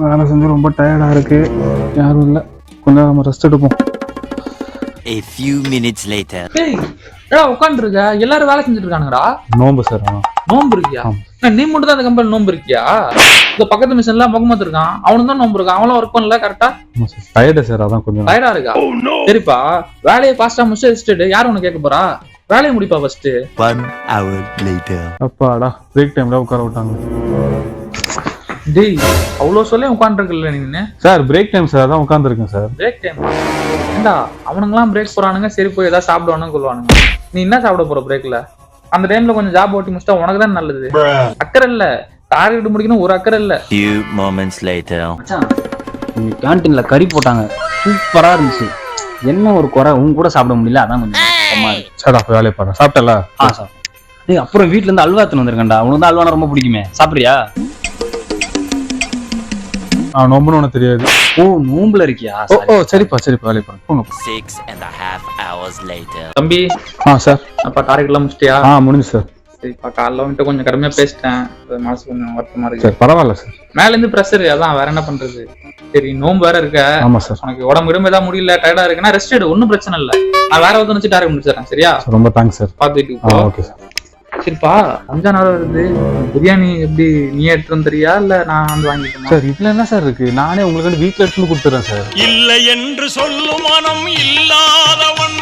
வேலை செஞ்சு ரொம்ப டயர்டா இருக்கு. யாரும் இல்லை, கொஞ்ச நேரம் நம்ம ரெஸ்ட் எடுப்போம். A few minutes later. டேய் ஏடா உட்கார்ந்து இருக்க, எல்லாரும் வேலை செஞ்சுட்டு இருக்கானுங்கடா. நோம்பு சார். நோம்பு இருக்கியா? நீ மட்டும் தான் அந்த கம்பெனி நோம்பு இருக்கியா? இந்த பக்கத்து மிஷின்ல முகமது இருக்கான், அவனுக்கு தான் நோம்பு இருக்கான். அவனும் ஒர்க் பண்ணல கரெக்டா? டயர்டு சார், அதான் கொஞ்சம் டயர்டா இருக்கா? சரிப்பா, வேலையை ஃபாஸ்டா முடிச்சு ரெஸ்ட். யாரும் உனக்கு கேட்க போறா? வேலையை முடிப்பா ஃபர்ஸ்ட். 1 hour later. அப்பாடா, பிரேக் டைம்ல உட்கார விட்டாங்க. டேய் அவ்வளவு சொல்லி உட்காந்துருக்குல்ல நீங்க. சார் பிரேக் டைம் சார், அதான் உட்காந்துருக்கேன் சார். பிரேக் டைம் ஏண்டா? அவனுங்களாம் பிரேக் போறானுங்க, சரி போய் ஏதாவது சாப்பிடுவானுங்க சொல்லுவானுங்க. நீ என்ன சாப்பிட போற பிரேக்ல? அந்த டைம்ல கொஞ்சம் ஜாப் ஓட்டி முடிச்சா உனக்கு தான் நல்லது. அக்கறை இல்ல, டார்கெட் முடிக்கணும் ஒரு அக்கறை இல்ல. Few moments later. நீங்க கேன்டீன்ல கறி போட்டாங்க, சூப்பரா இருந்துச்சு. என்ன ஒரு குறை, உங்க கூட சாப்பிட முடியல, அதான் கொஞ்சம் கஷ்டமா இருக்கு. சார் அப்ப வேலையை பாரு. சாப்பிட்டல? சார். டேய் அப்புறம் வீட்ல இருந்து அல்வா எடுத்துன்னு வந்திருக்கேன்டா. உனக்கு தான் அல்வானா ரொம்ப பிடிக்குமே, சாப்பிடுறியா? நோம்புன்னு உனக்கு தெரியாது. ஓ நோம்புல இருக்கியா? ஓ சரிப்பா வேலையை பாருங்க, போங்க. 6.5 hours later. தம்பி சார். அப்பா டார்கெட் எல்லாம் முடிச்சிட்டியா? முடிஞ்சு சார். சரிப்பா, காலைல வந்துட்டு கொஞ்சம் கடுமையா பேசிட்டேன், மனசு கொஞ்சம் வருத்தமா இருக்கு. சார் பரவாயில்ல சார். மேல இருந்து பிரஷர், அதான் வேற என்ன பண்றது. சரி நோம்பு வேற இருக்க. ஆமா சார். உனக்கு உடம்பு இரும்பு ஏதாவது முடியல, டயர்டா இருக்குன்னா ரெஸ்ட் எடு, ஒன்னும் பிரச்சனை இல்ல. நான் வேற ஒருத்தர் வச்சு டார்கெட் முடிச்சிடறேன், சரியா? ரொம்ப தேங்க்ஸ் சார். பாத்துட்டு ஓகே சார். சரிப்பா, ரம்ஜான் வர வருது. பிரியாணி எப்படி நீ எடுத்து வந்துறியா இல்ல நான் வந்து வாங்கிட்டேன்? சார் இதுல என்ன சார் இருக்கு, நானே உங்களுக்கு வீட்டுல எடுத்து கொடுத்துறேன் சார். இல்லை என்று சொல்லும் மனம் இல்லாதவன்